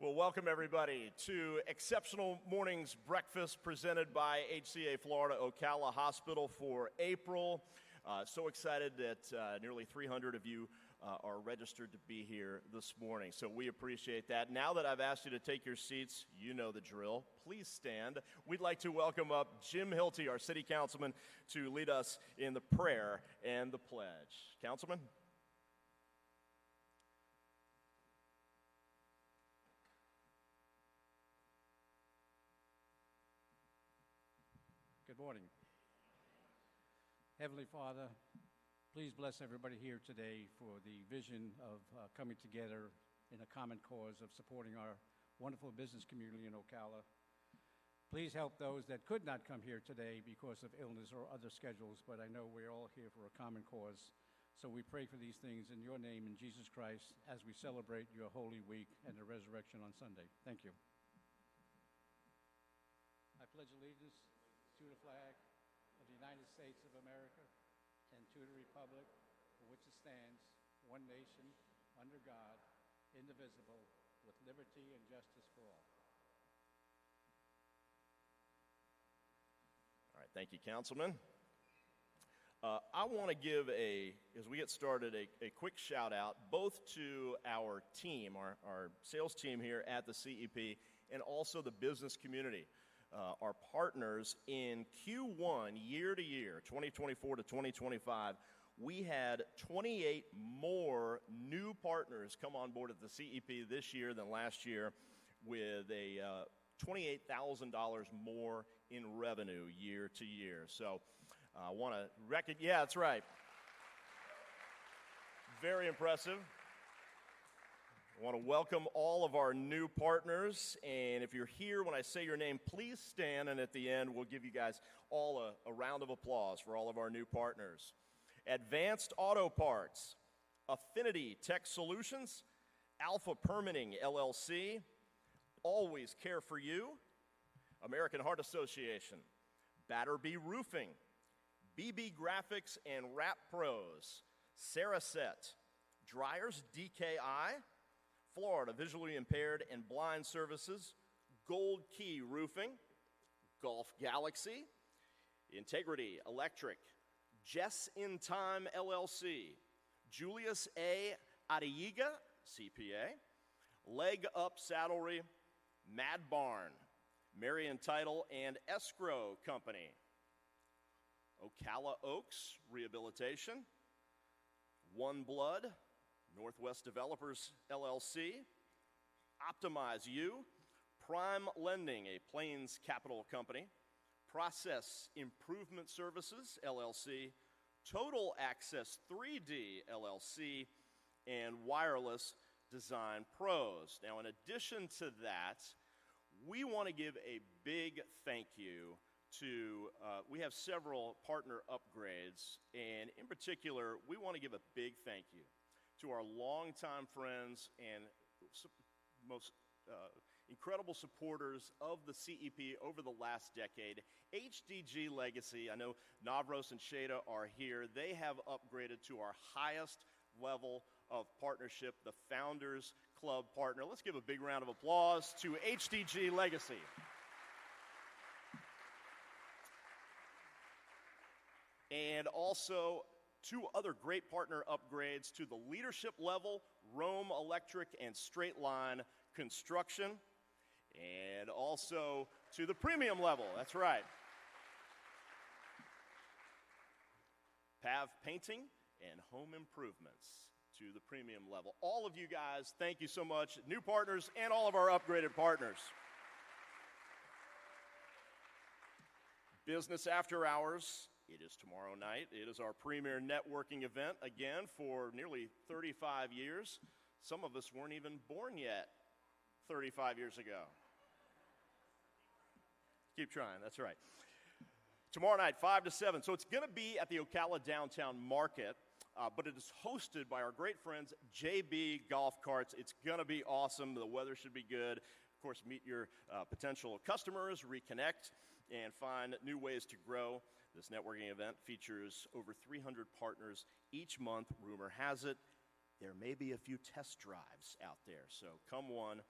Well, welcome everybody to exCEPtional Mornings Breakfast presented by HCA Florida Ocala Hospital for April. So excited that nearly 300 of you are registered to be here this morning. So we appreciate that. Now that I've asked you to take your seats, you know the drill. Please stand. We'd like to welcome up Jim Hilty, our city councilman, to lead us in the prayer and the pledge. Councilman? Good morning. Heavenly Father, please bless everybody here today for the vision of coming together in a common cause of supporting our wonderful business community in Ocala. Please help those that could not come here today because of illness or other schedules, but I know we're all here for a common cause. So we pray for these things in your name, in Jesus Christ, as we celebrate your Holy Week and the resurrection on Sunday. Thank you. I pledge allegiance to the flag of the United States of America and to the republic for which it stands, one nation, under God, indivisible, with liberty and justice for all. All right, thank you, Councilman. I want to give as we get started, a quick shout out both to our team, our sales team here at the CEP, and also the business community. Our partners in Q1 year to year, 2024 to 2025, we had 28 more new partners come on board at the CEP this year than last year, with a $28,000 more in revenue year to year. So I want to yeah, that's right. Very impressive. I want to welcome all of our new partners, and if you're here when I say your name, please stand, and at the end we'll give you guys all a round of applause for all of our new partners. Advanced Auto Parts, Affinity Tech Solutions, Alpha Permitting LLC, Always Care for You, American Heart Association, Batterby Roofing, BB Graphics and Wrap Pros, Saraset, Dryers DKI, Florida Visually Impaired and Blind Services, Gold Key Roofing, Golf Galaxy, Integrity Electric, Jess in Time LLC, Julius A. Adeyega, CPA, Leg Up Saddlery, Mad Barn, Marion Title and Escrow Company, Ocala Oaks Rehabilitation, One Blood, Northwest Developers LLC, Optimize You, Prime Lending, a Plains Capital Company, Process Improvement Services LLC, Total Access 3D LLC, and Wireless Design Pros. Now, in addition to that, we want to give a big thank you to, we have several partner upgrades, and in particular, we want to give a big thank you to our longtime friends and most incredible supporters of the CEP over the last decade. HDG Legacy, I know Navros and Shada are here. They have upgraded to our highest level of partnership, the Founders Club partner. Let's give a big round of applause to HDG Legacy. And also, two other great partner upgrades to the leadership level, Rome Electric and Straight Line Construction, and also to the premium level, that's right, Pav Painting and Home Improvements to the premium level. All of you guys, thank you so much, new partners and all of our upgraded partners. Business After Hours. It is tomorrow night. It is our premier networking event, again, for nearly 35 years. Some of us weren't even born yet 35 years ago. Keep trying, that's right. Tomorrow night, 5 to 7. So it's going to be at the Ocala Downtown Market, but it is hosted by our great friends, JB Golf Carts. It's going to be awesome. The weather should be good. Of course, meet your potential customers, reconnect, and find new ways to grow. This networking event features over 300 partners each month. Rumor has it, there may be a few test drives out there. So come one,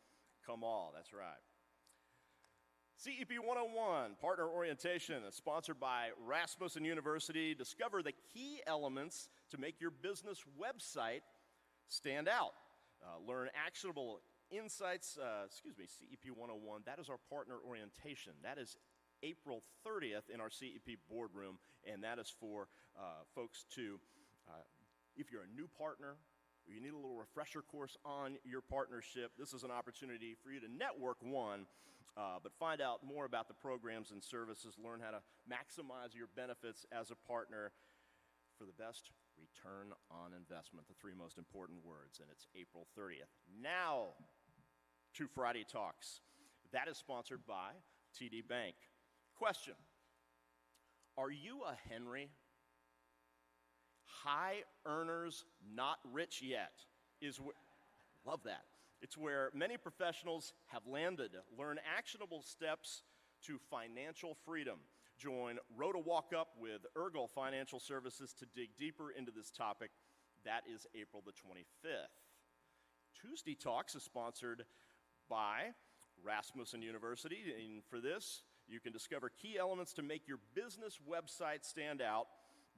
Come all, that's right. CEP 101, Partner Orientation, is sponsored by Rasmussen University. Discover the key elements to make your business website stand out. Learn actionable insights, CEP 101, that is our partner orientation. That is April 30th in our CEP boardroom, and that is for folks to, if you're a new partner, or you need a little refresher course on your partnership, this is an opportunity for you to network, but find out more about the programs and services, learn how to maximize your benefits as a partner for the best return on investment, the three most important words, and it's April 30th. Now, to Friday Talks. That is sponsored by TD Bank. Question: are you a Henry? High earners, not rich yet, love that. It's where many professionals have landed. Learn actionable steps to financial freedom. Join Rhoda Walk Up with Ergel Financial Services to dig deeper into this topic. That is April the 25th. Tuesday Talks is sponsored by Rasmussen University, and for this, you can discover key elements to make your business website stand out.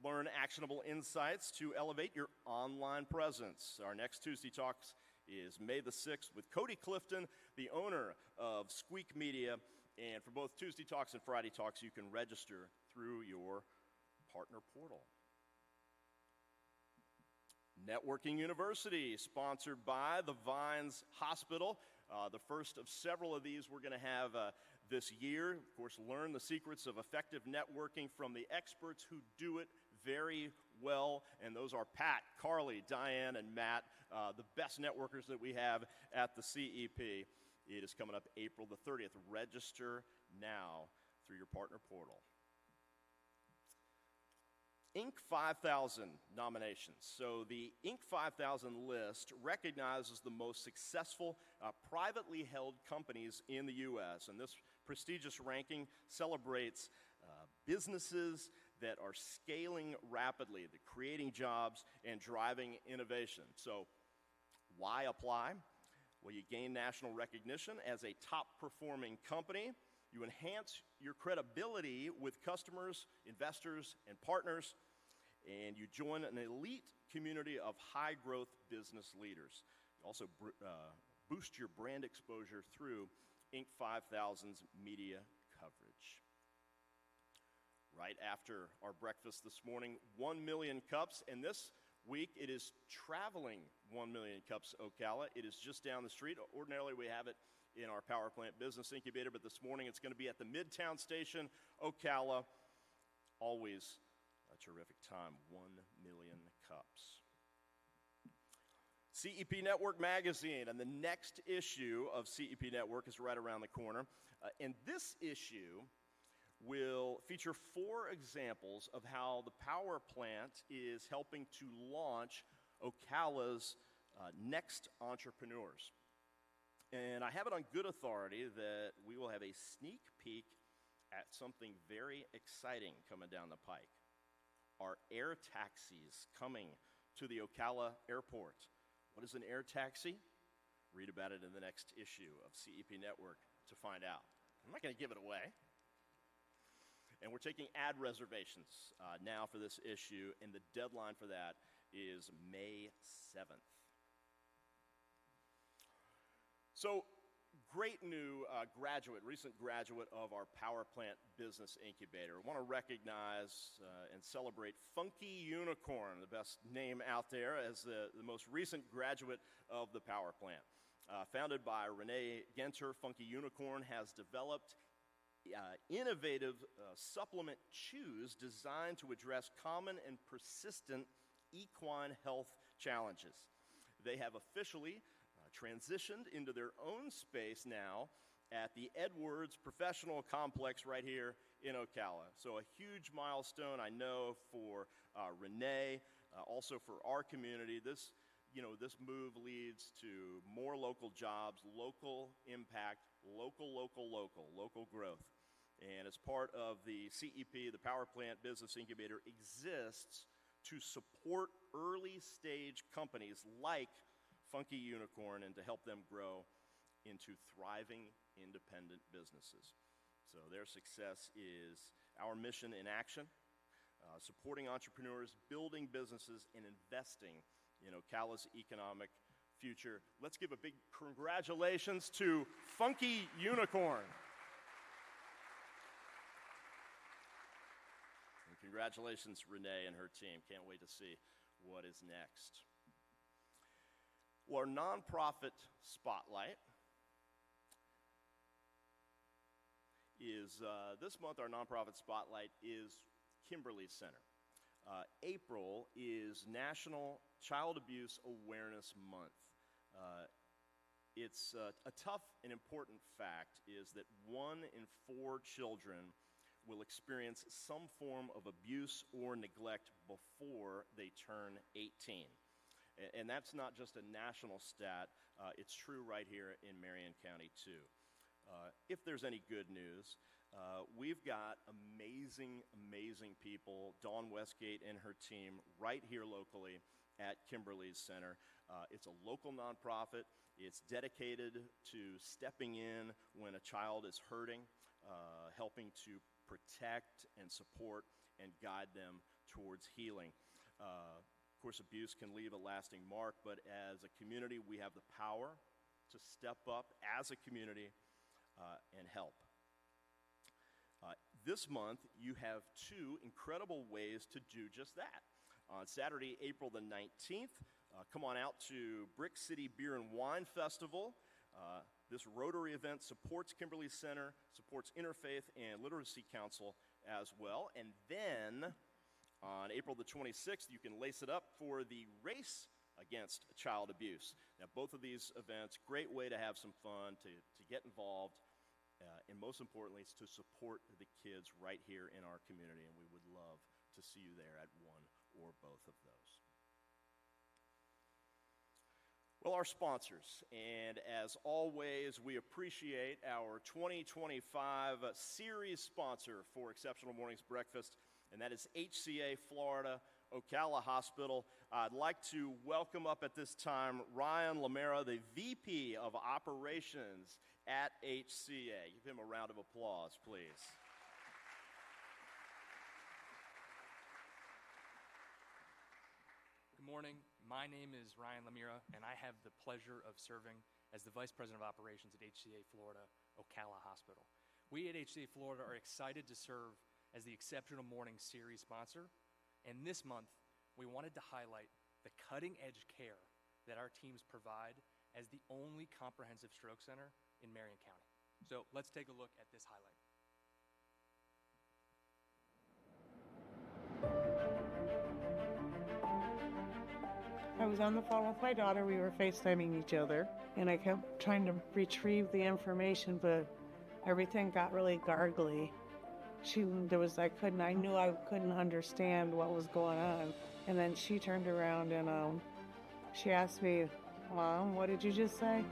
Learn actionable insights to elevate your online presence. Our next Tuesday Talks is May the 6th with Cody Clifton, the owner of Squeak Media. And for both Tuesday Talks and Friday Talks, you can register through your partner portal. Networking University, sponsored by the Vines Hospital. The first of several of these we're going to have this year. Of course, learn the secrets of effective networking from the experts who do it very well, and those are Pat, Carly, Diane, and Matt, the best networkers that we have at the CEP. It is coming up April the 30th. Register now through your partner portal. Inc. 5000 nominations. So the Inc. 5000 list recognizes the most successful privately held companies in the U.S., and this prestigious ranking celebrates businesses that are scaling rapidly, that creating jobs and driving innovation. So why apply? Well, you gain national recognition as a top-performing company. You enhance your credibility with customers, investors, and partners, and you join an elite community of high-growth business leaders. You also boost your brand exposure through Inc. 5000's media coverage. Right after our breakfast this morning, 1 million cups, and this week it is traveling 1 million cups Ocala. It is just down the street. Ordinarily we have it in our power plant business incubator, but this morning it's going to be at the Midtown Station, Ocala. Always a terrific time, 1 million cups. CEP Network Magazine, and the next issue of CEP Network is right around the corner. And this issue will feature 4 examples of how the power plant is helping to launch Ocala's next entrepreneurs. And I have it on good authority that we will have a sneak peek at something very exciting coming down the pike. Our air taxis coming to the Ocala airport. What is an air taxi? Read about it in the next issue of CEP Network to find out. I'm not going to give it away. And we're taking ad reservations now for this issue, and the deadline for that is May 7th. So, great new recent graduate of our Power Plant Business Incubator. I want to recognize and celebrate Funky Unicorn, the best name out there, as the most recent graduate of the Power Plant. Founded by Renee Genter, Funky Unicorn has developed innovative supplement chews designed to address common and persistent equine health challenges. They have officially transitioned into their own space now at the Edwards Professional Complex right here in Ocala. So a huge milestone, I know, for Renee, also for our community. This move leads to more local jobs, local impact, local growth. And as part of the CEP, the Power Plant Business Incubator exists to support early stage companies like Funky Unicorn and to help them grow into thriving independent businesses. So their success is our mission in action, supporting entrepreneurs, building businesses, and investing in Ocala's economic future. Let's give a big congratulations to Funky Unicorn. And congratulations, Renee and her team. Can't wait to see what is next. Well, our nonprofit spotlight is, this month our nonprofit spotlight is Kimberly Center. April is National Child Abuse Awareness Month. It's a tough and important fact is that 1 in 4 children will experience some form of abuse or neglect before they turn 18. And that's not just a national stat, it's true right here in Marion County too. If there's any good news, we've got amazing people, Dawn Westgate and her team, right here locally at Kimberly's Center. It's a local nonprofit. It's dedicated to stepping in when a child is hurting, helping to protect and support and guide them towards healing. Of course, abuse can leave a lasting mark, but as a community, we have the power to step up as a community and help. This month, you have 2 incredible ways to do just that. On Saturday, April the 19th, come on out to Brick City Beer and Wine Festival. This Rotary event supports Kimberly Center, supports Interfaith and Literacy Council as well. And then on April the 26th, you can lace it up for the Race Against Child Abuse. Now, both of these events, great way to have some fun, to get involved, and most importantly, it's to support the kids right here in our community, and we would love to see you there at one or both of those. Well, our sponsors, and as always, we appreciate our 2025 series sponsor for exCEPtional Mornings Breakfast, and that is HCA Florida Ocala Hospital. I'd like to welcome up at this time Ryan Lamera, the VP of Operations at HCA. Give him a round of applause, please. Good morning. My name is Ryan Lamira, and I have the pleasure of serving as the Vice President of Operations at HCA Florida Ocala Hospital. We at HCA Florida are excited to serve as the exCEPtional Mornings series sponsor, and this month we wanted to highlight the cutting-edge care that our teams provide as the only comprehensive stroke center in Marion County. So let's take a look at this highlight. I was on the phone with my daughter. We were FaceTiming each other, and I kept trying to retrieve the information, but everything got really gargly. I knew I couldn't understand what was going on. And then she turned around and she asked me, "Mom, what did you just say?"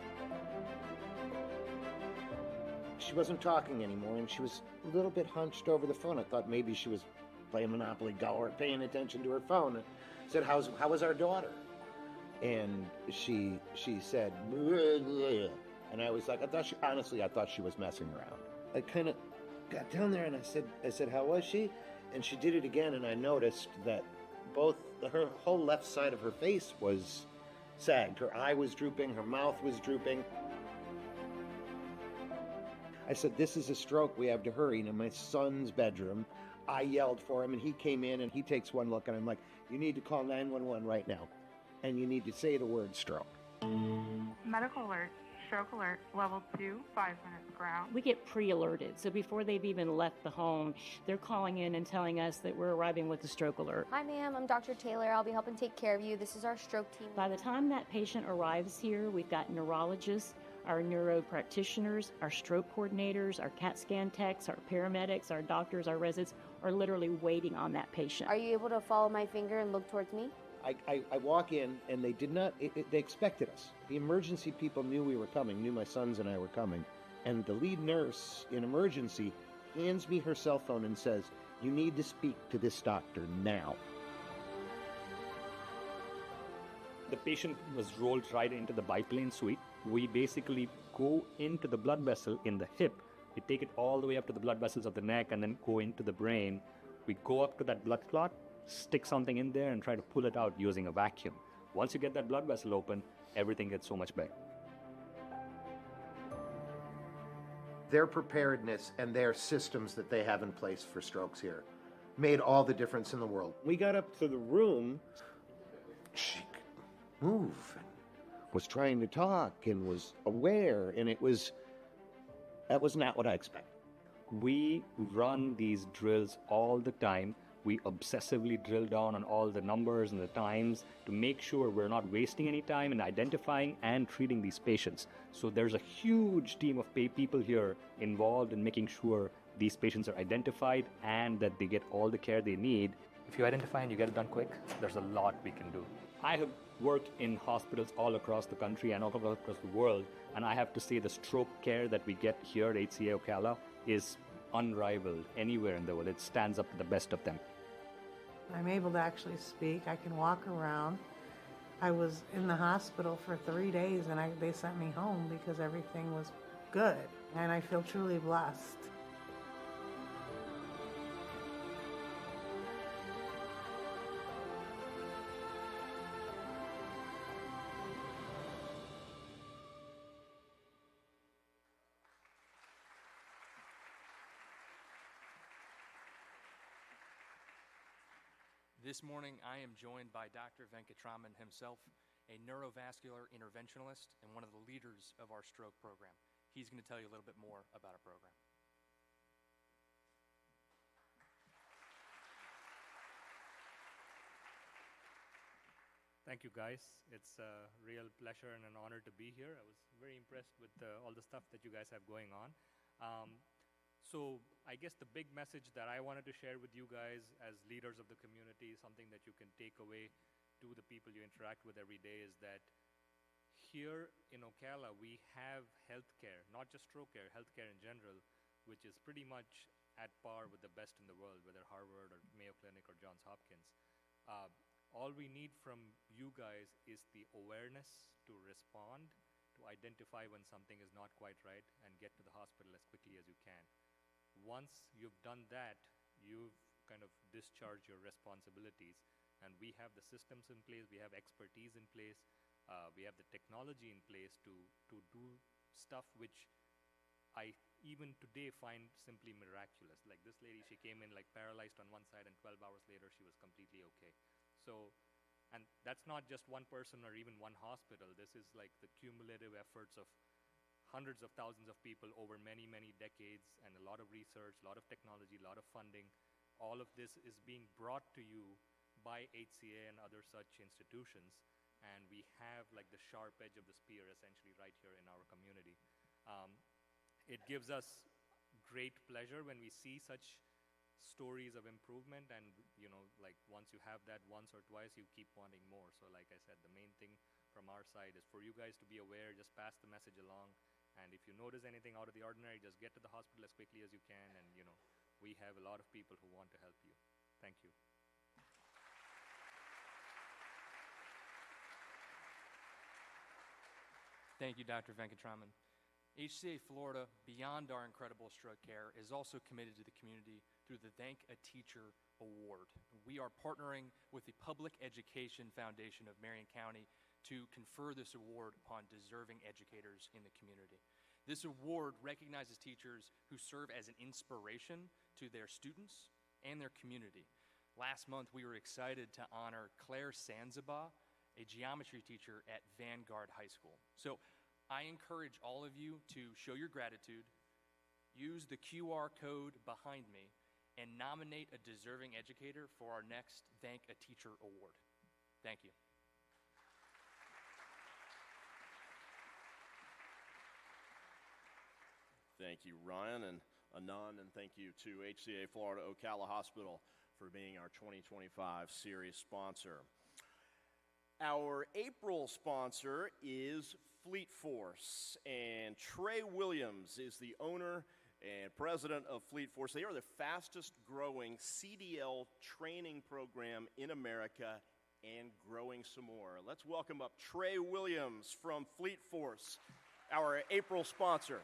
She wasn't talking anymore, and she was a little bit hunched over the phone. I thought maybe she was playing Monopoly Go or paying attention to her phone. I said, how was our daughter? And she said, "Bleh." And I was like, I thought she was messing around. I kind of got down there and I said, how was she? And she did it again, and I noticed that her whole left side of her face was sagged. Her eye was drooping, her mouth was drooping. I said, "This is a stroke, we have to hurry." And in my son's bedroom, I yelled for him, and he came in, and he takes one look, and I'm like, "You need to call 911 right now, and you need to say the word stroke." Medical alert, stroke alert, level 2, 5 minutes ground. We get pre-alerted, so before they've even left the home, they're calling in and telling us that we're arriving with a stroke alert. Hi ma'am, I'm Dr. Taylor. I'll be helping take care of you. This is our stroke team. By the time that patient arrives here, we've got neurologists, our neuro practitioners, our stroke coordinators, our CAT scan techs, our paramedics, our doctors, our residents are literally waiting on that patient. Are you able to follow my finger and look towards me? I walk in, and they did not, they expected us. The emergency people knew we were coming, knew my sons and I were coming. And the lead nurse in emergency hands me her cell phone and says, "You need to speak to this doctor now." The patient was rolled right into the biplane suite. we basically go into the blood vessel in the hip. We take it all the way up to the blood vessels of the neck and then go into the brain. We go up to that blood clot, stick something in there and try to pull it out using a vacuum. Once you get that blood vessel open, everything gets so much better. Their preparedness and their systems that they have in place for strokes here made all the difference in the world. We got up to the room, she could move and was trying to talk and was aware, and that was not what I expected. We run these drills all the time. We obsessively drill down on all the numbers and the times to make sure we're not wasting any time in identifying and treating these patients. So there's a huge team of people here involved in making sure these patients are identified and that they get all the care they need. If you identify and you get it done quick, there's a lot we can do. I have worked in hospitals all across the country and all across the world, and I have to say the stroke care that we get here at HCA Ocala is unrivaled anywhere in the world. It stands up to the best of them. I'm able to actually speak. I can walk around. I was in the hospital for 3 days and they sent me home because everything was good. And I feel truly blessed. This morning, I am joined by Dr. Venkatraman himself, a neurovascular interventionalist and one of the leaders of our stroke program. He's going to tell you a little bit more about our program. Thank you, guys. It's a real pleasure and an honor to be here. I was very impressed with all the stuff that you guys have going on. So I guess the big message that I wanted to share with you guys as leaders of the community, something that you can take away to the people you interact with every day, is that here in Ocala, we have healthcare, not just stroke care, healthcare in general, which is pretty much at par with the best in the world, whether Harvard or Mayo Clinic or Johns Hopkins. All we need from you guys is the awareness to respond, to identify when something is not quite right, and get to the hospital as quickly as you can. Once you've done that, you've kind of discharged your responsibilities. And we have the systems in place, we have expertise in place, we have the technology in place to do stuff which I even today find simply miraculous. Like this lady, she came in like paralyzed on one side and 12 hours later she was completely okay. So, and that's not just one person or even one hospital. This is like the cumulative efforts of hundreds of thousands of people over many, many decades, and a lot of research, a lot of technology, a lot of funding. All of this is being brought to you by HCA and other such institutions, and we have like the sharp edge of the spear essentially right here in our community. It gives us great pleasure when we see such stories of improvement, and like once you have that once or twice, you keep wanting more. So like I said, the main thing from our side is for you guys to be aware, just pass the message along. And if you notice anything out of the ordinary, just get to the hospital as quickly as you can. And, we have a lot of people who want to help you. Thank you. Thank you, Dr. Venkatraman. HCA Florida, beyond our incredible stroke care, is also committed to the community through the Thank a Teacher Award. We are partnering with the Public Education Foundation of Marion County to confer this award upon deserving educators in the community. This award recognizes teachers who serve as an inspiration to their students and their community. Last month, we were excited to honor Claire Sanzaba, a geometry teacher at Vanguard High School. So I encourage all of you to show your gratitude, use the QR code behind me, and nominate a deserving educator for our next Thank a Teacher Award. Thank you. Thank you, Ryan and Anand, and thank you to HCA Florida Ocala Hospital for being our 2025 series sponsor. Our April sponsor is Fleet Force, and Trey Williams is the owner and president of Fleet Force. They are the fastest growing CDL training program in America and growing some more. Let's welcome up Trey Williams from Fleet Force our April sponsor.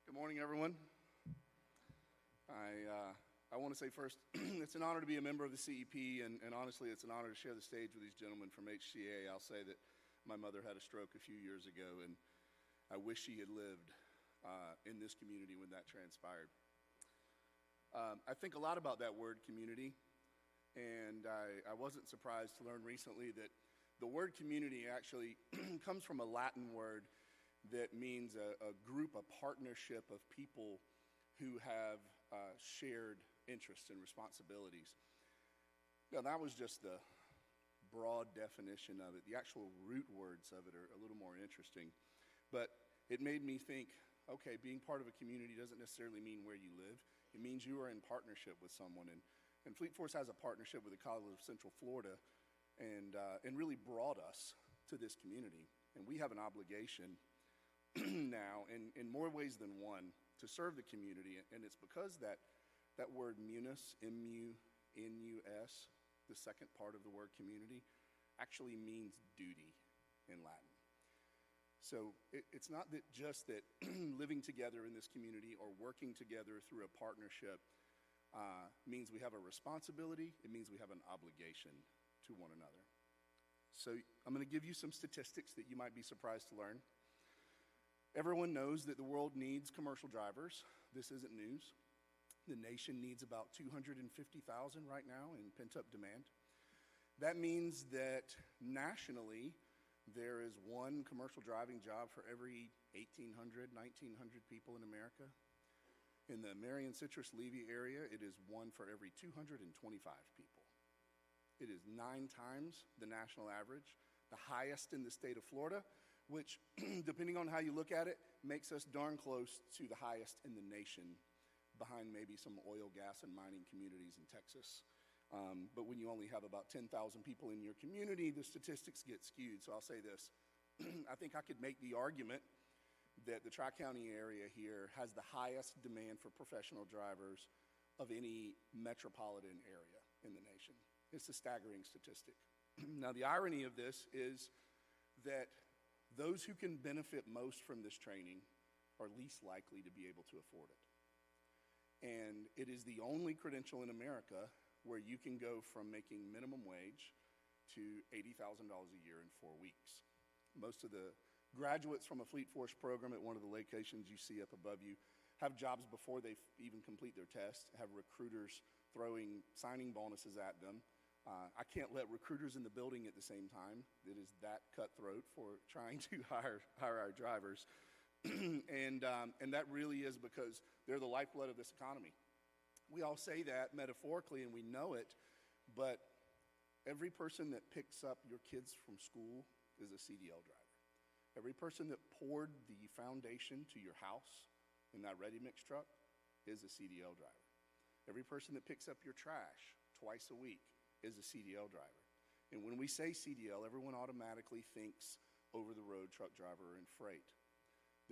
Good morning, everyone. I want to say first, it's an honor to be a member of the CEP, and honestly, it's an honor to share the stage with these gentlemen from HCA. I'll say that my mother had a stroke a few years ago, and I wish she had lived in this community when that transpired. I think a lot about that word community, and I wasn't surprised to learn recently that the word community actually comes from a Latin word that means a group, a partnership of people who have shared interests and responsibilities. Now, that was just the broad definition of it. The actual root words of it are a little more interesting. But it made me think, okay, being part of a community doesn't necessarily mean where you live. It means you are in partnership with someone. And Fleet Force has a partnership with the College of Central Florida and really brought us to this community. And we have an obligation now, in more ways than one, to serve the community. And it's because that word munus, M-U-N-U-S, the second part of the word community, actually means duty in Latin. So it's not that just that living together in this community or working together through a partnership means we have a responsibility. It means we have an obligation to one another. So I'm going to give you some statistics that you might be surprised to learn. Everyone knows that the world needs commercial drivers. This isn't news. The nation needs about 250,000 right now in pent-up demand. That means that nationally, there is one commercial driving job for every 1,800, 1,900 people in America. In the Marion Citrus Levy area, it is one for every 225 people. It is 9 times the national average, the highest in the state of Florida, which, depending on how you look at it, makes us darn close to the highest in the nation, behind maybe some oil, gas, and mining communities in Texas. But when you only have about 10,000 people in your community, the statistics get skewed. So I'll say this. I think I could make the argument that the Tri-County area here has the highest demand for professional drivers of any metropolitan area in the nation. It's a staggering statistic. Now, the irony of this is that those who can benefit most from this training are least likely to be able to afford it. And it is the only credential in America where you can go from making minimum wage to $80,000 a year in 4 weeks. Most of the graduates from a Fleet Force program at one of the locations you see up above you have jobs before they even complete their test, have recruiters throwing signing bonuses at them. I can't let recruiters in the building at the same time. It is that cutthroat for trying to hire our drivers. And that really is because they're the lifeblood of this economy. We all say that metaphorically, and we know it, but every person that picks up your kids from school is a CDL driver. Every person that poured the foundation to your house in that ready-mix truck is a CDL driver. Every person that picks up your trash twice a week is a CDL driver. And when we say CDL, everyone automatically thinks over-the-road truck driver and freight.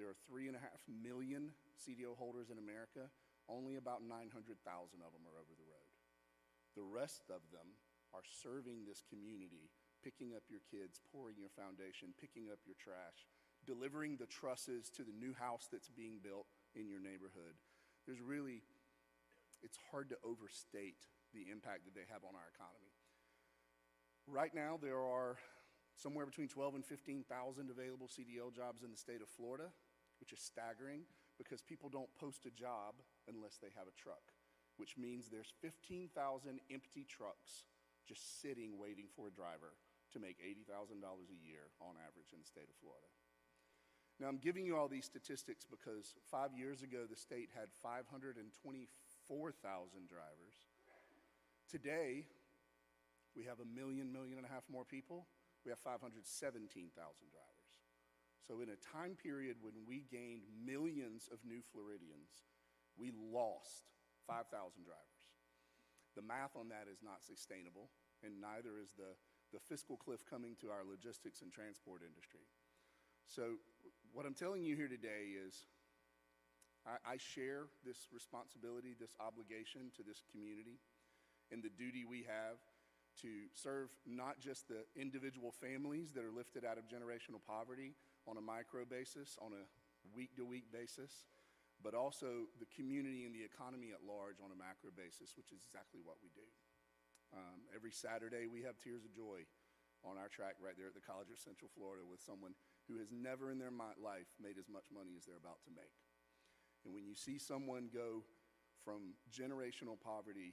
There are 3.5 million CDL holders in America. Only about 900,000 of them are over the road. The rest of them are serving this community, picking up your kids, pouring your foundation, picking up your trash, delivering the trusses to the new house that's being built in your neighborhood. It's hard to overstate the impact that they have on our economy. Right now, there are somewhere between 12 and 15,000 available CDL jobs in the state of Florida, which is staggering because people don't post a job unless they have a truck, which means there's 15,000 empty trucks just sitting waiting for a driver to make $80,000 a year on average in the state of Florida. Now, I'm giving you all these statistics because 5 years ago, the state had 524,000 drivers. Today, we have 1.5 million more people. We have 517,000 drivers. So in a time period when we gained millions of new Floridians, we lost 5,000 drivers. The math on that is not sustainable, and neither is the fiscal cliff coming to our logistics and transport industry. So what I'm telling you here today is I share this responsibility, this obligation to this community. and the duty we have to serve not just the individual families that are lifted out of generational poverty on a micro basis, on a week-to-week basis, but also the community and the economy at large on a macro basis, which is exactly what we do. Every Saturday, we have Tears of Joy on our track right there at the College of Central Florida with someone who has never in their life made as much money as they're about to make. And when you see someone go from generational poverty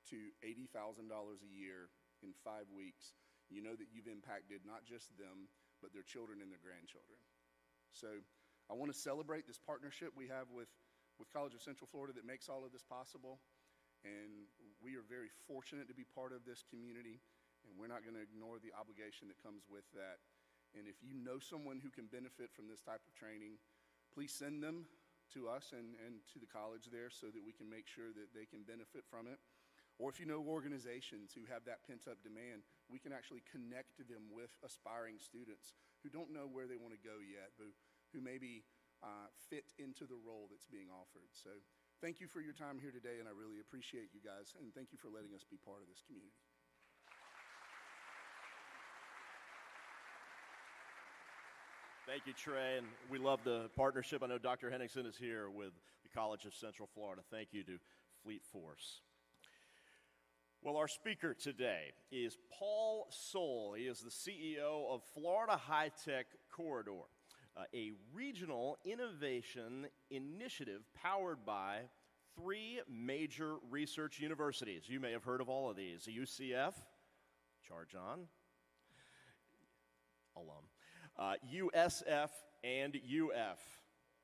to $80,000 a year in 5 weeks, you know that you've impacted not just them, but their children and their grandchildren. So I want to celebrate this partnership we have with College of Central Florida that makes all of this possible. And we are very fortunate to be part of this community, and we're not going to ignore the obligation that comes with that. And if you know someone who can benefit from this type of training, please send them to us and to the college there so that we can make sure that they can benefit from it. Or if you know organizations who have that pent-up demand, we can actually connect them with aspiring students who don't know where they want to go yet, but who maybe fit into the role that's being offered. So thank you for your time here today, and I really appreciate you guys, and thank you for letting us be part of this community. Thank you, Trey, and we love the partnership. I know Dr. Henningsen is here with the College of Central Florida. Thank you to Fleet Force. Well, our speaker today is Paul Soule. He is the CEO of Florida High Tech Corridor, a regional innovation initiative powered by 3 major research universities. You may have heard of all of these: UCF, charge on, alum, USF, and UF,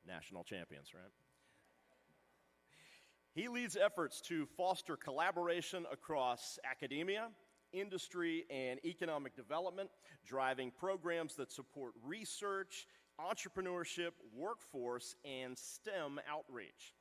national champions, right? He leads efforts to foster collaboration across academia, industry, and economic development, driving programs that support research, entrepreneurship, workforce, and STEM outreach.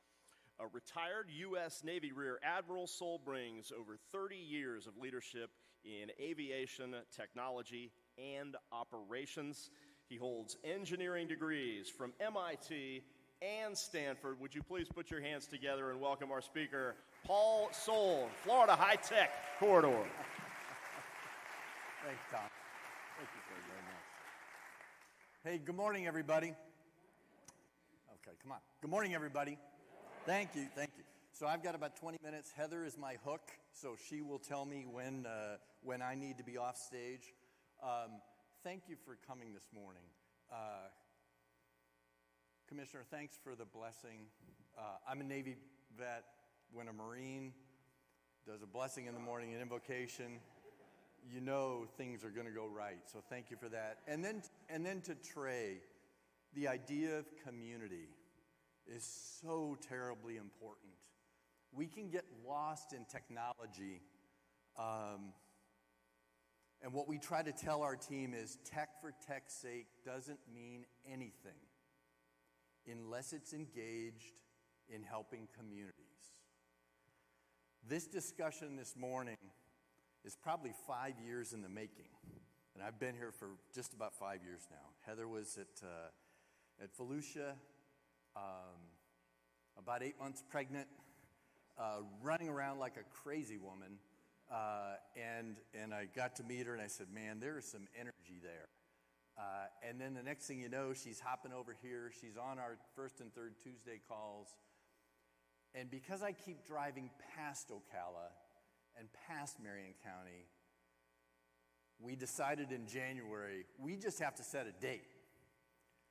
A retired U.S. Navy Rear Admiral, Soule brings over 30 years of leadership in aviation, technology, and operations. He holds engineering degrees from MIT and Stanford. Would you please put your hands together and welcome our speaker, Paul Soule, Florida High Tech Corridor. Thanks, Tom. Thank you very much. Hey, good morning, everybody. Okay, come on. Good morning, everybody. Thank you, thank you. So I've got about 20 minutes. Heather is my hook, so she will tell me when I need to be off stage. Thank you for coming this morning. Commissioner, thanks for the blessing. I'm a Navy vet. When a Marine does a blessing in the morning, an invocation, you know things are going to go right. So thank you for that. And then to Trey, the idea of community is so terribly important. We can get lost in technology, and what we try to tell our team is tech for tech's sake doesn't mean anything unless it's engaged in helping communities. This discussion this morning is probably 5 years in the making, and I've been here for just about 5 years now. Heather was at Volusia, about 8 months pregnant, running around like a crazy woman, and I got to meet her, and I said, man, there is some energy there. And then the next thing you know, she's hopping over here. She's on our first and third Tuesday calls. And because I keep driving past Ocala and past Marion County, we decided in January, we just have to set a date.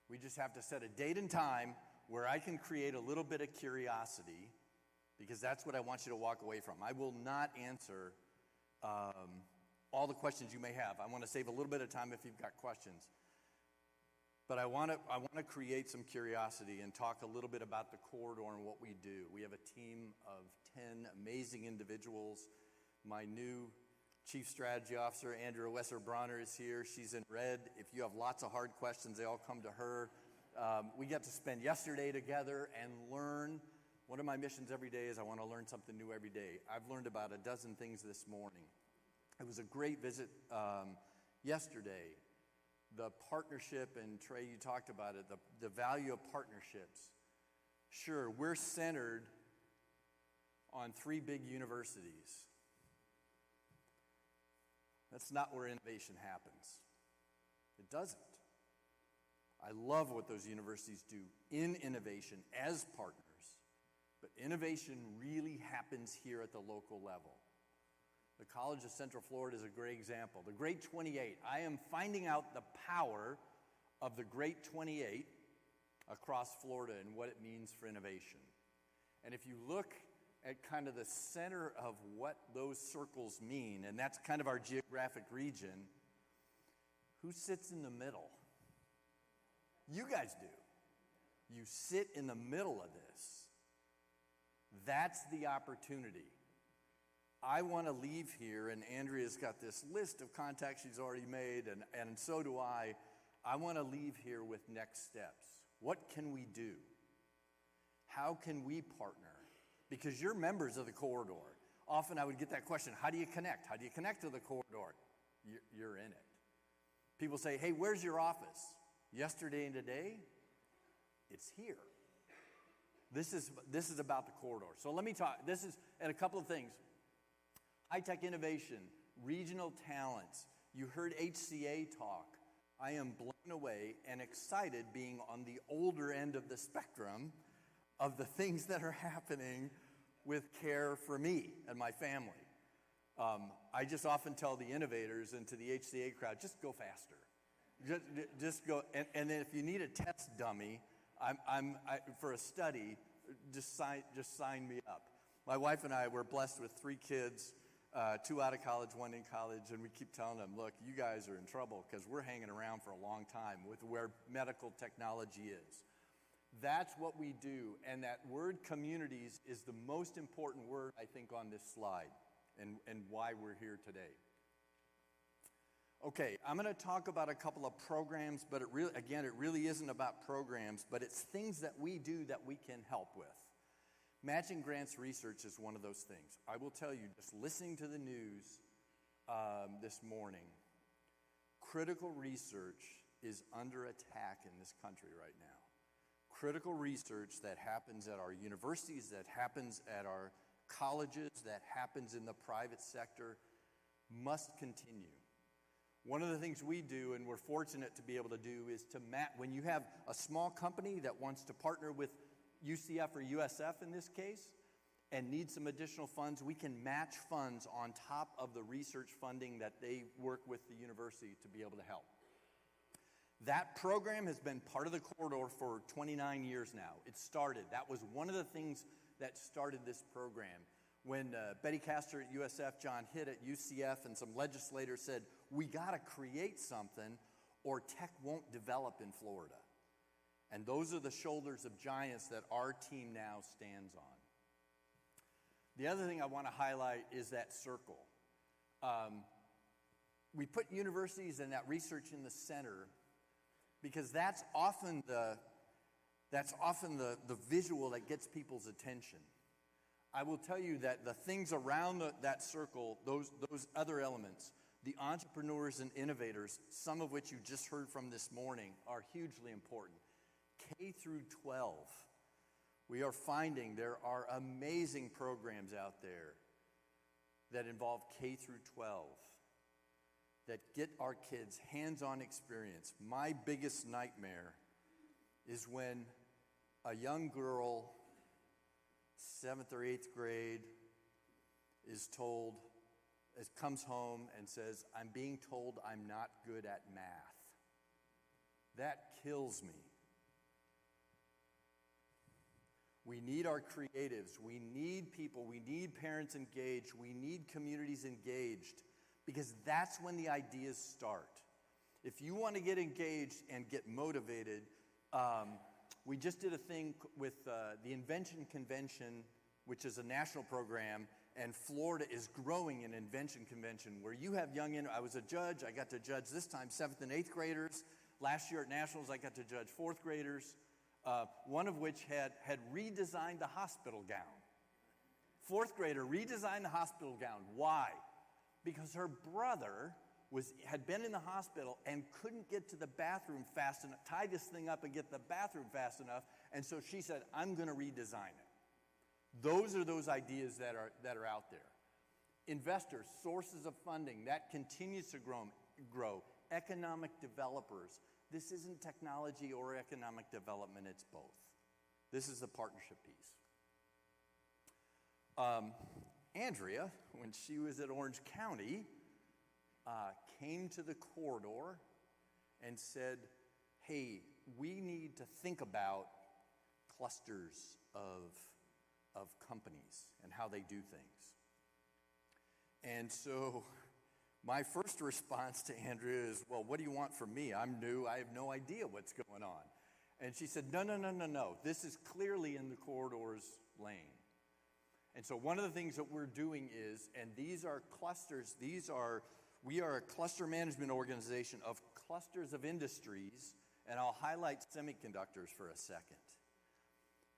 We just have to set a date and time where I can create a little bit of curiosity, because that's what I want you to walk away from. I will not answer all the questions you may have. I want to save a little bit of time if you've got questions. But I want to create some curiosity and talk a little bit about the corridor and what we do. We have a team of 10 amazing individuals. My new Chief Strategy Officer, Andrea Wesser-Bronner, is here. She's in red. If you have lots of hard questions, they all come to her. We got to spend yesterday together and learn. One of my missions every day is I want to learn something new every day. I've learned about a dozen things this morning. It was a great visit yesterday. The partnership, and Trey, you talked about it, the value of partnerships. Sure, we're centered on 3 big universities, That's not where innovation happens. It doesn't. I love what those universities do in innovation as partners, but innovation really happens here at the local level. The College of Central Florida is a great example. The Great 28, I am finding out the power of the Great 28 across Florida and what it means for innovation. And if you look at kind of the center of what those circles mean, and that's kind of our geographic region, who sits in the middle? You guys do. You sit in the middle of this. That's the opportunity. I want to leave here, and Andrea's got this list of contacts she's already made, and so do I. I want to leave here with next steps. What can we do? How can we partner? Because you're members of the corridor. Often I would get that question, how do you connect? How do you connect to the corridor? You're in it. People say, hey, where's your office? Yesterday and today, it's here. This is about the corridor. So let me talk, this is, and a couple of things. High-tech innovation, regional talents. You heard HCA talk. I am blown away and excited being on the older end of the spectrum of the things that are happening with care for me and my family. I just often tell the innovators and to the HCA crowd, just go faster. Just go, and then if you need a test dummy, for a study, just sign me up. My wife and I were blessed with 3 kids, 2 out of college, 1 in college, and we keep telling them, look, you guys are in trouble because we're hanging around for a long time with where medical technology is. That's what we do, and that word communities is the most important word, I think, on this slide, and why we're here today. Okay, I'm going to talk about a couple of programs, but it really isn't about programs, but it's things that we do that we can help with. Matching grants research is one of those things. I will tell you, just listening to the news this morning, critical research is under attack in this country right now. Critical research that happens at our universities, that happens at our colleges, that happens in the private sector, must continue. One of the things we do, and we're fortunate to be able to do, is to match. When you have a small company that wants to partner with UCF or USF in this case, and needs some additional funds, we can match funds on top of the research funding that they work with the university to be able to help. That program has been part of the corridor for 29 years now. It started. That was one of the things that started this program. When Betty Castor at USF, John Hitt at UCF, and some legislators said, we got to create something or tech won't develop in Florida. And those are the shoulders of giants that our team now stands on. The other thing I want to highlight is that circle. We put universities and that research in the center because that's often the visual that gets people's attention. I will tell you that the things around that circle, those other elements, the entrepreneurs and innovators, some of which you just heard from this morning, are hugely important. K through 12, we are finding there are amazing programs out there that involve K through 12 that get our kids hands-on experience. My biggest nightmare is when a young girl, 7th or 8th grade, comes home and says, I'm being told I'm not good at math. That kills me. We need our creatives. We need people. We need parents engaged. We need communities engaged because that's when the ideas start. If you want to get engaged and get motivated, we just did a thing with the Invention Convention, which is a national program, and Florida is growing an Invention Convention where you have I was a judge. I got to judge this time 7th and 8th graders. Last year at Nationals, I got to judge 4th graders. One of which had redesigned the hospital gown. 4th grader redesigned the hospital gown. Why? Because her brother had been in the hospital and couldn't get to the bathroom fast enough, tie this thing up and get to the bathroom fast enough, and so she said, I'm going to redesign it. Those are those ideas that are out there. investors, sources of funding, that continues to grow. Economic developers. This isn't technology or economic development, it's both. This is the partnership piece. Andrea, when she was at Orange County, came to the corridor and said, hey, we need to think about clusters of companies and how they do things. And so my first response to Andrea is, well, what do you want from me? I'm new. I have no idea what's going on. And she said, no. This is clearly in the corridor's lane. And so one of the things that we're doing is, and these are clusters, we are a cluster management organization of clusters of industries, and I'll highlight semiconductors for a second.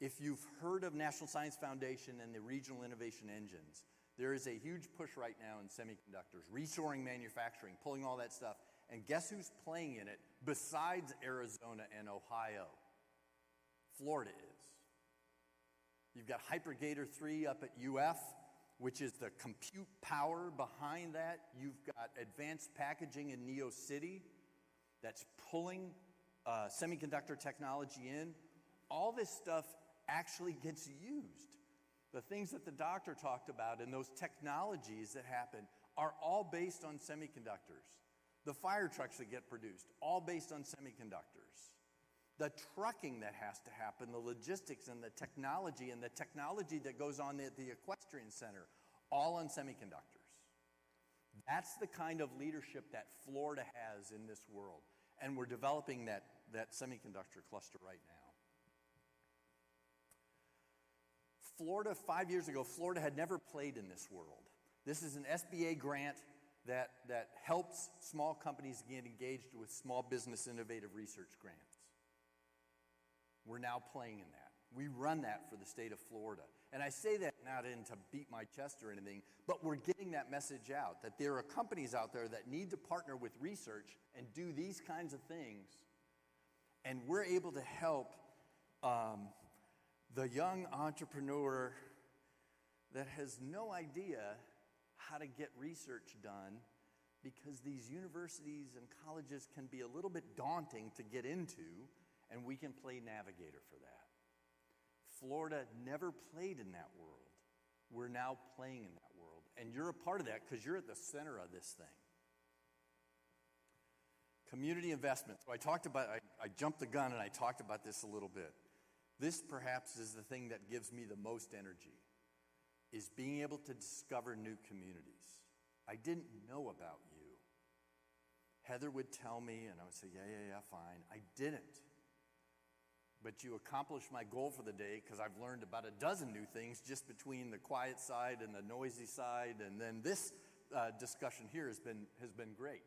If you've heard of National Science Foundation and the regional innovation engines, there is a huge push right now in semiconductors, reshoring manufacturing, pulling all that stuff. And guess who's playing in it besides Arizona and Ohio? Florida is. You've got Hypergator 3 up at UF, which is the compute power behind that. You've got advanced packaging in Neo City that's pulling semiconductor technology in. All this stuff actually gets used. The things that the doctor talked about and those technologies that happen are all based on semiconductors. The fire trucks that get produced, all based on semiconductors. The trucking that has to happen, the logistics and the technology that goes on at the Equestrian Center, all on semiconductors. That's the kind of leadership that Florida has in this world. And we're developing that semiconductor cluster right now. Florida, 5 years ago, Florida had never played in this world. This is an SBA grant that helps small companies get engaged with small business innovative research grants. We're now playing in that. We run that for the state of Florida. And I say that not in to beat my chest or anything, but we're getting that message out, that there are companies out there that need to partner with research and do these kinds of things. And we're able to help the young entrepreneur that has no idea how to get research done because these universities and colleges can be a little bit daunting to get into, and we can play navigator for that. Florida never played in that world. We're now playing in that world. And you're a part of that because you're at the center of this thing. Community investment. So I jumped the gun and I talked about this a little bit. This perhaps is the thing that gives me the most energy, is being able to discover new communities. I didn't know about you. Heather would tell me and I would say, yeah, fine. I didn't. But you accomplished my goal for the day because I've learned about a dozen new things just between the quiet side and the noisy side, and then this discussion here has been great.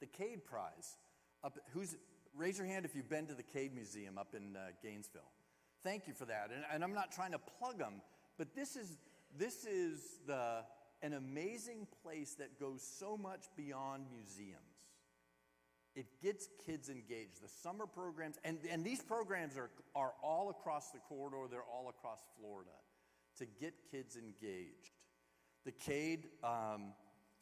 The Cade Prize. Raise your hand if you've been to the Cade Museum up in Gainesville. Thank you for that. And I'm not trying to plug them, but this is an amazing place that goes so much beyond museums. It gets kids engaged. The summer programs, and these programs are all across the corridor. They're all across Florida to get kids engaged. The Cade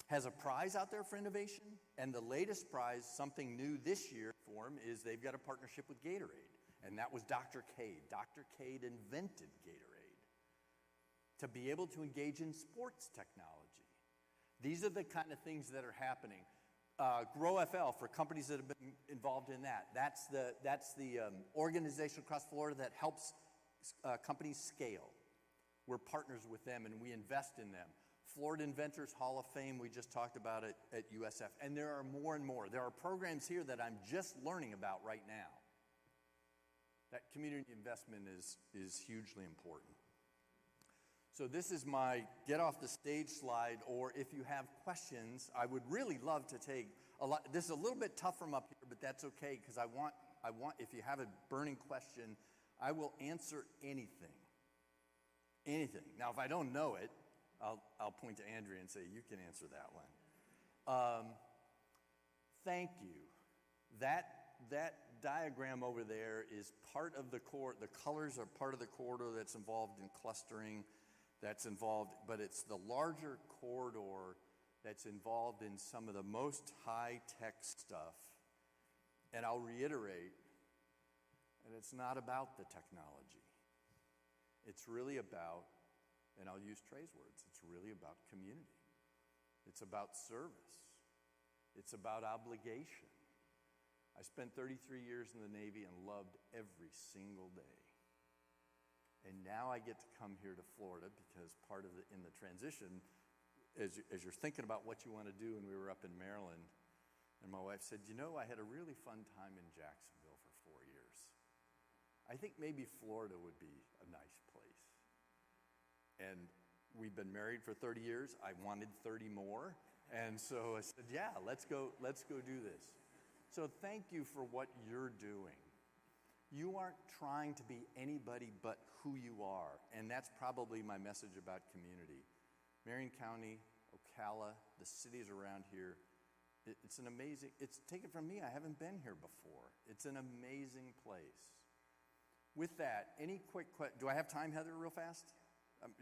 has a prize out there for innovation, and the latest prize, something new this year for them, is they've got a partnership with Gatorade, and that was Dr. Cade. Dr. Cade invented Gatorade to be able to engage in sports technology. These are the kind of things that are happening. GrowFL, for companies that have been involved in that. That's the organization across Florida that helps companies scale. We're partners with them and we invest in them. Florida Inventors Hall of Fame, we just talked about it at USF. And there are more and more. There are programs here that I'm just learning about right now. That community investment is hugely important. So this is my get off the stage slide, or if you have questions, I would really love to take a lot. This is a little bit tough from up here, but that's okay, because I want, if you have a burning question, I will answer anything. Anything. Now, if I don't know it, I'll point to Andrea and say, you can answer that one. Thank you. That diagram over there is part of the colors are part of the corridor that's involved in clustering. that's involved, but it's the larger corridor that's involved in some of the most high-tech stuff. And I'll reiterate, and it's not about the technology. It's really about, and I'll use Trey's words, it's really about community. It's about service. It's about obligation. I spent 33 years in the Navy and loved every single day. And now I get to come here to Florida because part of in the transition, as you're thinking about what you want to do, and we were up in Maryland, and my wife said, you know, I had a really fun time in Jacksonville for 4 years. I think maybe Florida would be a nice place. And we've been married for 30 years. I wanted 30 more. And so I said, yeah, let's go do this. So thank you for what you're doing. You aren't trying to be anybody but who you are. And that's probably my message about community. Marion County, Ocala, the cities around here, it's an amazing, take it from me, I haven't been here before. It's an amazing place. With that, any quick questions? Do I have time, Heather, real fast?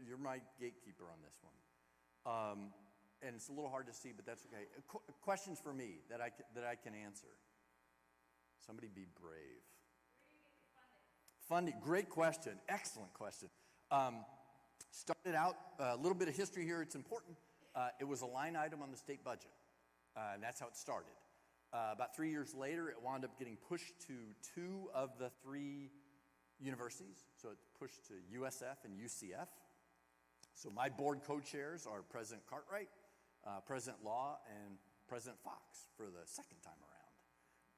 You're my gatekeeper on this one. And it's a little hard to see, but that's okay. Questions for me that I can answer. Somebody be brave. Funding, great question. Excellent question. Started out, a little bit of history here, it's important. It was a line item on the state budget, and that's how it started. About 3 years later, it wound up getting pushed to 2 of the 3 universities. So it pushed to USF and UCF. So my board co-chairs are President Cartwright, President Law, and President Fox for the second time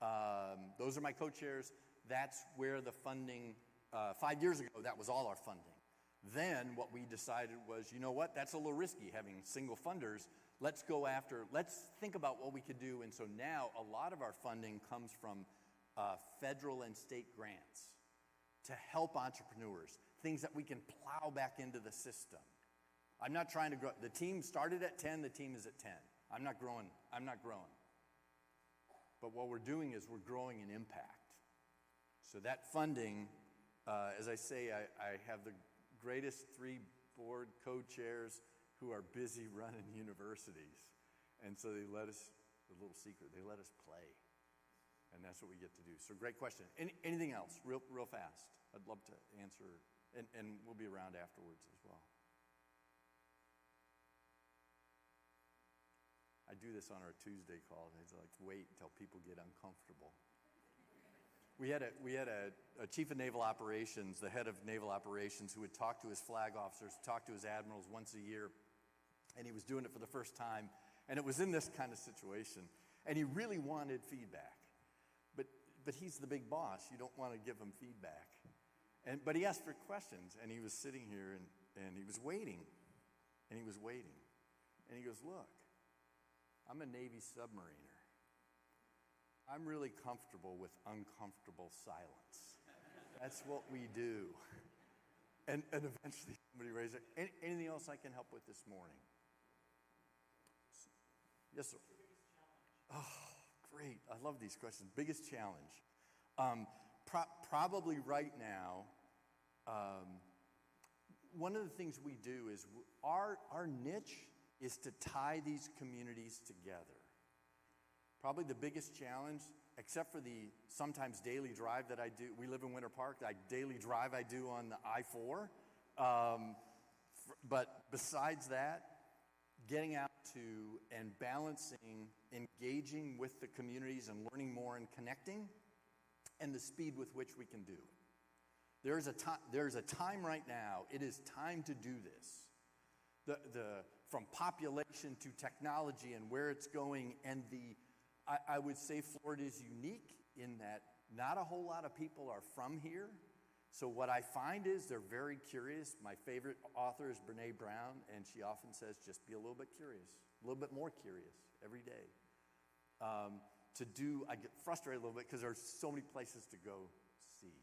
around. Those are my co-chairs. That's where the funding, 5 years ago, that was all our funding. Then what we decided was, you know what, that's a little risky having single funders. Let's think about what we could do. And so now a lot of our funding comes from federal and state grants to help entrepreneurs, things that we can plow back into the system. I'm not trying to grow. The team started at 10, the team is at 10. I'm not growing. But what we're doing is we're growing in impact. So that funding, as I say, I have the greatest 3 board co-chairs who are busy running universities. And so they let us, the little secret, they let us play. And that's what we get to do. So great question. Anything else, real fast? I'd love to answer, and we'll be around afterwards as well. I do this on our Tuesday calls. I like wait until people get uncomfortable. We had a chief of naval operations, the head of naval operations, who would talk to his flag officers, talk to his admirals once a year, and he was doing it for the first time, and it was in this kind of situation, and he really wanted feedback, but he's the big boss. You don't want to give him feedback, but he asked for questions, and he was sitting here, and he was waiting, and he goes, look, I'm a Navy submariner. I'm really comfortable with uncomfortable silence. That's what we do. And eventually somebody raised it. Anything else I can help with this morning? Yes, sir. Oh, great. I love these questions. Biggest challenge. Probably right now, one of the things we do is our niche is to tie these communities together. Probably the biggest challenge, except for the sometimes daily drive that I do. We live in Winter Park. Daily drive I do on the I-4. But besides that, getting out to and balancing, engaging with the communities and learning more and connecting, and the speed with which we can do it. There's a time right now. It is time to do this. From population to technology and where it's going, and I would say Florida is unique in that not a whole lot of people are from here. So what I find is they're very curious. My favorite author is Brene Brown, and she often says, just be a little bit curious, a little bit more curious every day. I get frustrated a little bit because there's so many places to go see.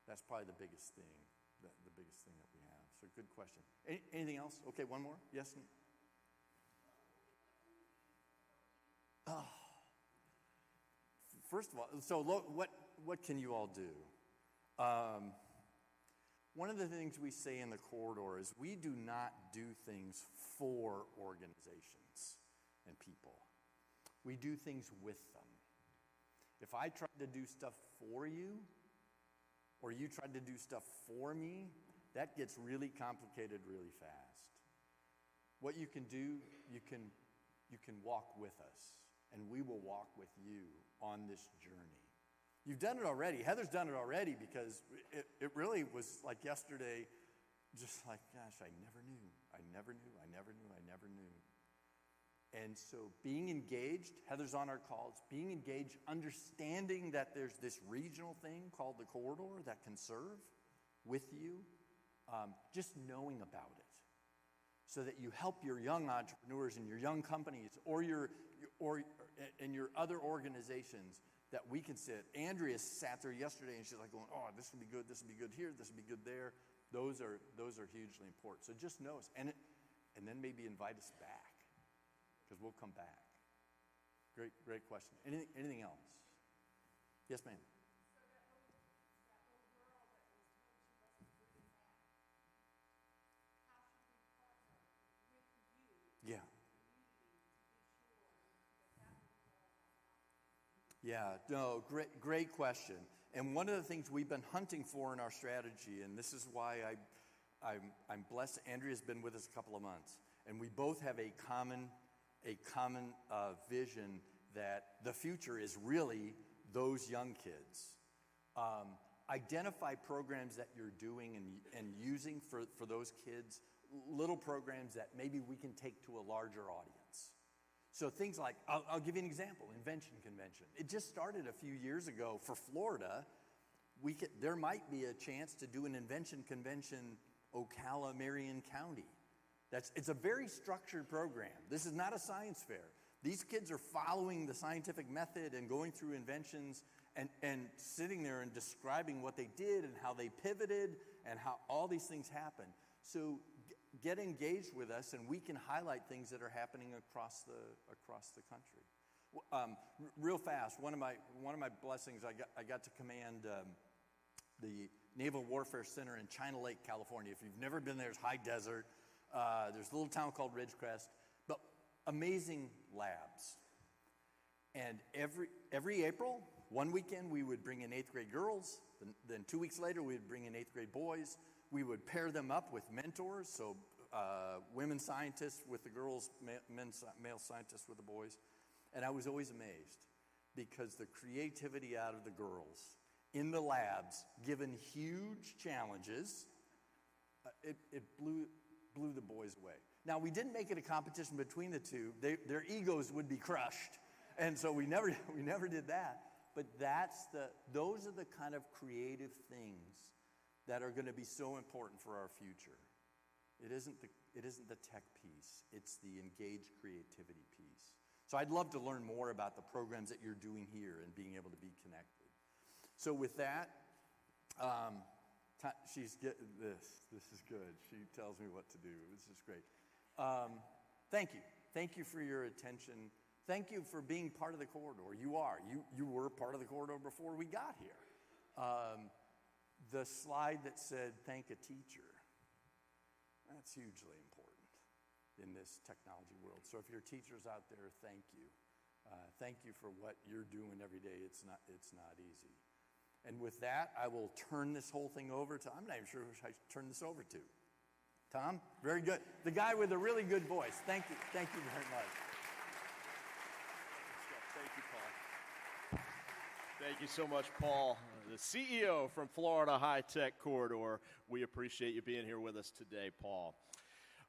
That's probably the biggest thing, the biggest thing that we have. So good question. Anything else? Okay, one more. Yes? Oh. First of all, so what can you all do? One of the things we say in the corridor is we do not do things for organizations and people. We do things with them. If I tried to do stuff for you, or you tried to do stuff for me, that gets really complicated really fast. What you can do, you can walk with us, and we will walk with you on this journey. You've done it already. Heather's done it already because it really was like yesterday, just like, gosh, I never knew. And so being engaged, Heather's on our calls, being engaged, understanding that there's this regional thing called the corridor that can serve with you, just knowing about it so that you help your young entrepreneurs and your young companies or your other organizations that we can sit. Andrea sat there yesterday and she's like going, oh, this would be good here, this would be good there. Those are hugely important. So just know us. And then maybe invite us back, because we'll come back. Great question. Anything else? Yes, ma'am. Yeah. Yeah, no, great question. And one of the things we've been hunting for in our strategy, and this is why I'm blessed. Andrea's been with us a couple of months, and we both have a common vision that the future is really those young kids. Identify programs that you're doing and using for those kids, little programs that maybe we can take to a larger audience. So things like, I'll give you an example, Invention Convention. It just started a few years ago for Florida. There might be a chance to do an Invention Convention, Ocala, Marion County. It's a very structured program. This is not a science fair. These kids are following the scientific method and going through inventions and sitting there and describing what they did and how they pivoted and how all these things happen. So get engaged with us, and we can highlight things that are happening across the country. Real fast, one of my blessings, I got to command the Naval Warfare Center in China Lake, California. If you've never been there, it's high desert. There's a little town called Ridgecrest, but amazing labs. And every April, one weekend we would bring in 8th grade girls. Then 2 weeks later, we would bring in 8th grade boys. We would pair them up with mentors, so women scientists with the girls, male scientists with the boys. And I was always amazed because the creativity out of the girls in the labs, given huge challenges, it blew the boys away. Now, we didn't make it a competition between the two. Their egos would be crushed. And so we never did that. But those are the kind of creative things that are going to be so important for our future. It isn't the tech piece. It's the engaged creativity piece. So I'd love to learn more about the programs that you're doing here and being able to be connected. So with that, she's getting this. This is good. She tells me what to do. This is great. Thank you. Thank you for your attention. Thank you for being part of the corridor. You are. You were part of the corridor before we got here. The slide that said, thank a teacher, that's hugely important in this technology world. So if you're teachers out there, thank you. Thank you for what you're doing every day. It's not easy. And with that, I will turn this whole thing over to, I'm not even sure who I should turn this over to. Tom? Very good. The guy with a really good voice. Thank you. Thank you very much. Thank you, Paul. Thank you so much, Paul, the CEO from Florida High Tech Corridor. We appreciate you being here with us today, Paul.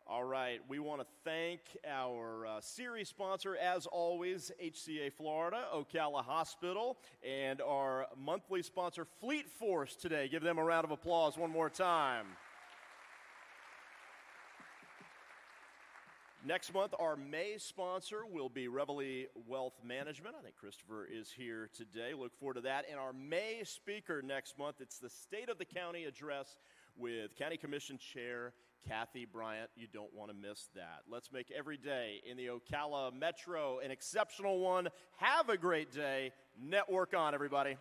All right, we want to thank our series sponsor, as always, HCA Florida, Ocala Hospital, and our monthly sponsor, Fleet Force, today. Give them a round of applause one more time. Next month, our May sponsor will be Reveille Wealth Management. I think Christopher is here today. Look forward to that. And our May speaker next month, it's the State of the County address with County Commission Chair Kathy Bryant. You don't want to miss that. Let's make every day in the Ocala Metro an exceptional one. Have a great day. Network on, everybody.